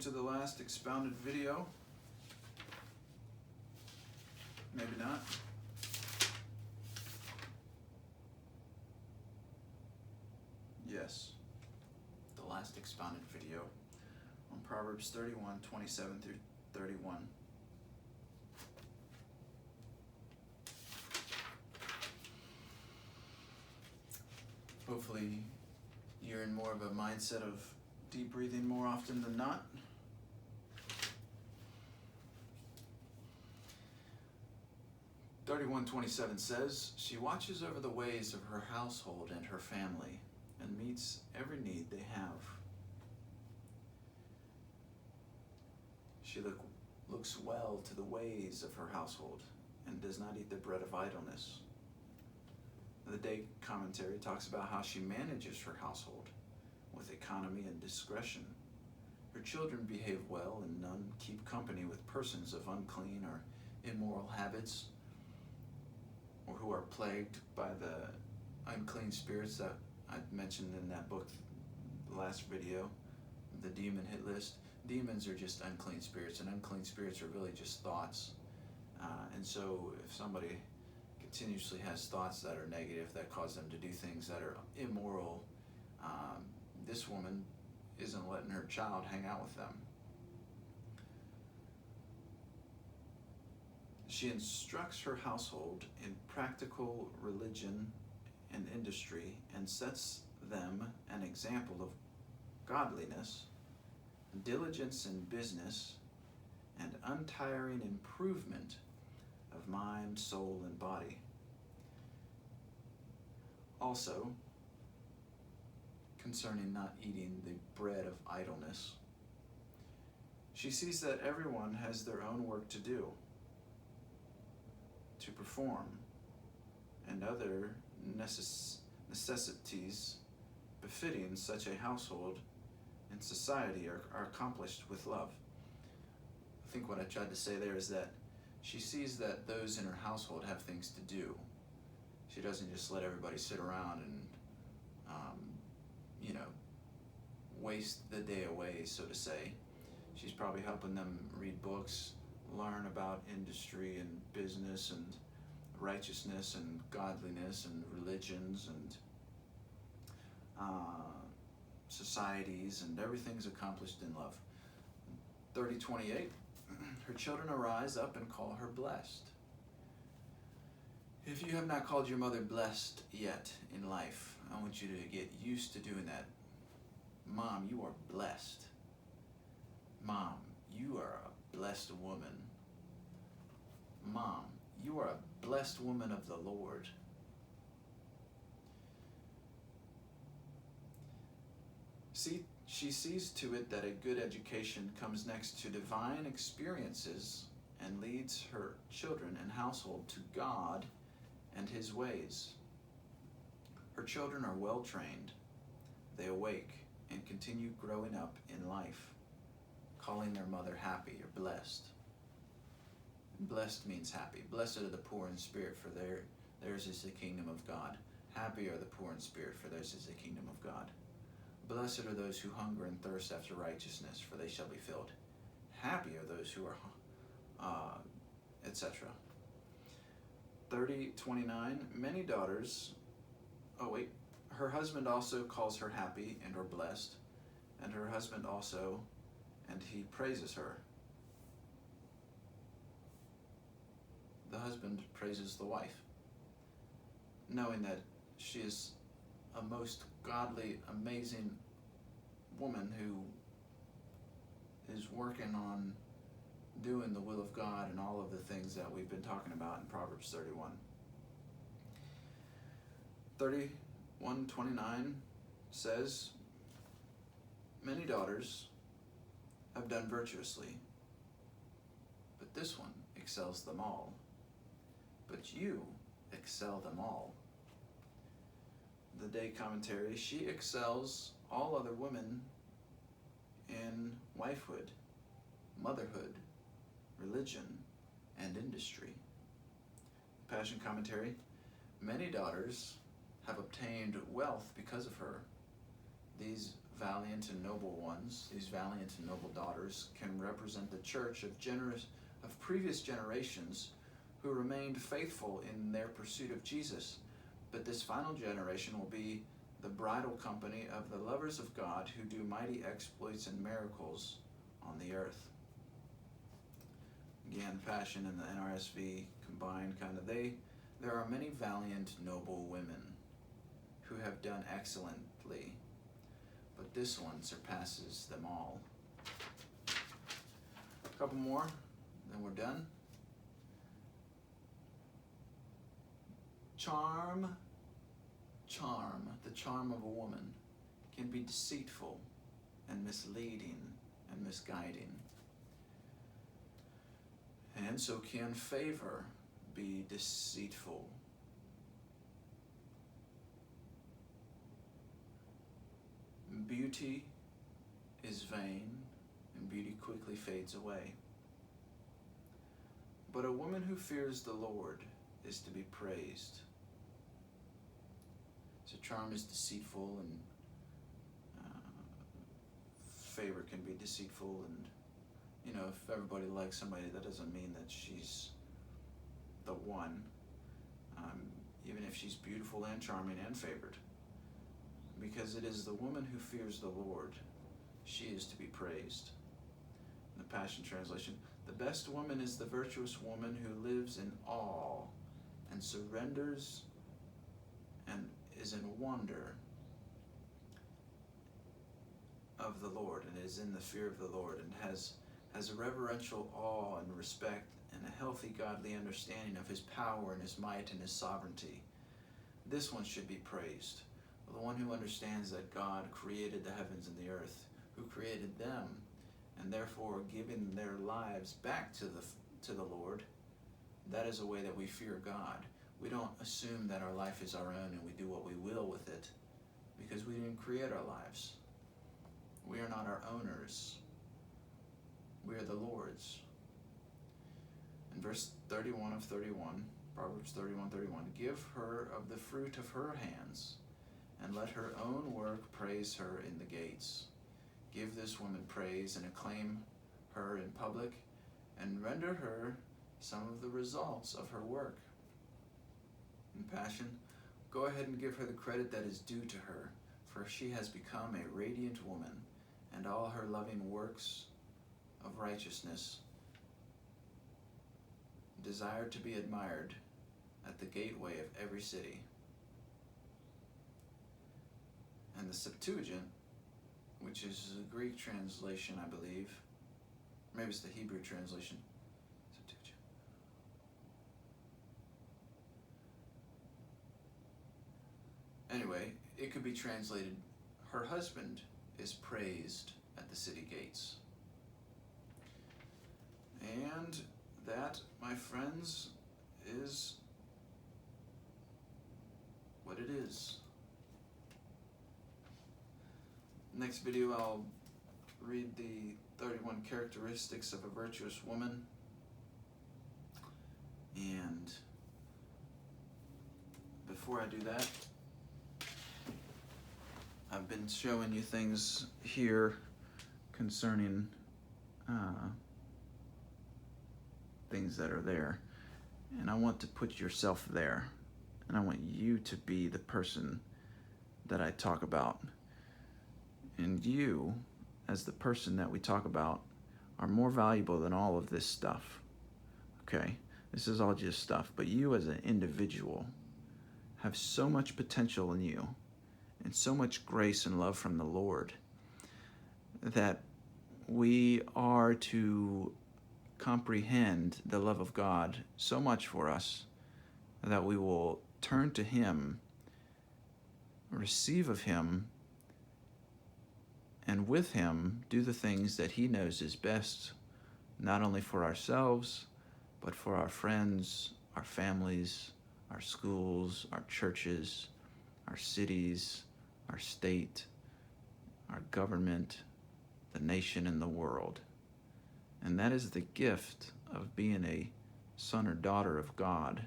to the last expounded video. Maybe not. Yes, the last expounded video on Proverbs 31, 27 through 31. Hopefully you're in more of a mindset of deep breathing more often than not. (31:27) says, "She watches over the ways of her household and her family, and meets every need they have. She looks well to the ways of her household, and does not eat the bread of idleness." The Day Commentary talks about how she manages her household with economy and discretion. Her children behave well, and none keep company with persons of unclean or immoral habits, or who are plagued by the unclean spirits that I mentioned in that book, the last video, the demon hit list. Demons are just unclean spirits, and unclean spirits are really just thoughts. And so if somebody continuously has thoughts that are negative, that cause them to do things that are immoral, this woman isn't letting her child hang out with them. She instructs her household in practical religion and industry, and sets them an example of godliness, diligence in business, and untiring improvement of mind, soul, and body. Also, concerning not eating the bread of idleness, she sees that everyone has their own work to do, to perform, and other necessities befitting such a household and society are accomplished with love. I think what I tried to say there is that she sees that those in her household have things to do. She doesn't just let everybody sit around and, waste the day away, so to say. She's probably helping them read books, learn about industry and business and righteousness and godliness and religions and societies, and everything's accomplished in love. 30:28, her children arise up and call her blessed. If you have not called your mother blessed yet in life, I want you to get used to doing that. Mom, you are blessed. Mom, you are a blessed woman. Mom, you are a blessed woman of the Lord. See, she sees to it that a good education comes next to divine experiences, and leads her children and household to God and His ways. Her children are well trained. They awake and continue growing up in life, calling their mother happy or blessed. Blessed means happy. Blessed are the poor in spirit, for theirs is the kingdom of God. Happy are the poor in spirit, for theirs is the kingdom of God. Blessed are those who hunger and thirst after righteousness, for they shall be filled. Happy are those who are, etc. 30:29, many daughters, her husband also calls her happy and or blessed, and her husband also, and he praises her. The husband praises the wife, knowing that she is a most godly, amazing woman who is working on doing the will of God and all of the things that we've been talking about in Proverbs 31. 31:29 says, many daughters have done virtuously, but this one excels them all. But you excel them all. The Day Commentary, she excels all other women in wifehood, motherhood, religion, and industry. Passion Commentary, many daughters have obtained wealth because of her. These valiant and noble ones, these valiant and noble daughters, can represent the church of previous generations who remained faithful in their pursuit of Jesus. But this final generation will be the bridal company of the lovers of God who do mighty exploits and miracles on the earth. Again, Passion and the NRSV combined there are many valiant, noble women who have done excellently, but this one surpasses them all. A couple more, then we're done. Charm, the charm of a woman can be deceitful and misleading and misguiding. And so can favor be deceitful. Beauty is vain, and beauty quickly fades away. But a woman who fears the Lord is to be praised. So charm is deceitful, and favor can be deceitful, and if everybody likes somebody, that doesn't mean that she's the one, even if she's beautiful and charming and favored. Because it is the woman who fears the Lord, she is to be praised. In the Passion Translation, the best woman is the virtuous woman who lives in awe and surrenders and is in wonder of the Lord, and is in the fear of the Lord, and has a reverential awe and respect and a healthy godly understanding of his power and his might and his sovereignty. This one should be praised. The one who understands that God created the heavens and the earth, who created them, and therefore giving their lives back to the Lord. That is a way that we fear God. We don't assume that our life is our own and we do what we will with it, because we didn't create our lives. We are not our owners. We are the Lord's. In verse 31 of 31, Proverbs 31:31, give her of the fruit of her hands, and let her own work praise her in the gates. Give this woman praise and acclaim her in public, and render her some of the results of her work. In Passion, go ahead and give her the credit that is due to her, for she has become a radiant woman, and all her loving works of righteousness desire to be admired at the gateway of every city. And the Septuagint, which is a Greek translation, I believe, maybe it's the Hebrew translation, Septuagint. Anyway, it could be translated, her husband is praised at the city gates. And that, my friends, is what it is. Next video, I'll read the 31 characteristics of a virtuous woman. And before I do that, I've been showing you things here concerning things that are there. And I want to put yourself there. And I want you to be the person that I talk about. And you, as the person that we talk about, are more valuable than all of this stuff. Okay? This is all just stuff. But you as an individual have so much potential in you, and so much grace and love from the Lord, that we are to comprehend the love of God so much for us that we will turn to Him, receive of Him, and with Him do the things that He knows is best, not only for ourselves, but for our friends, our families, our schools, our churches, our cities, our state, our government, the nation, and the world. And that is the gift of being a son or daughter of God,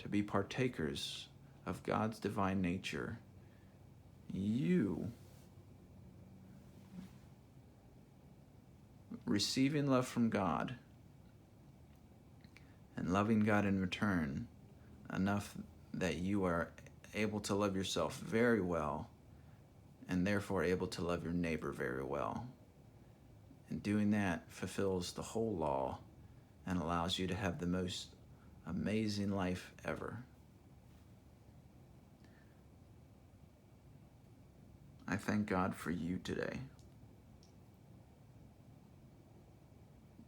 to be partakers of God's divine nature. You receiving love from God and loving God in return enough that you are able to love yourself very well and therefore able to love your neighbor very well. And doing that fulfills the whole law and allows you to have the most amazing life ever. I thank God for you today.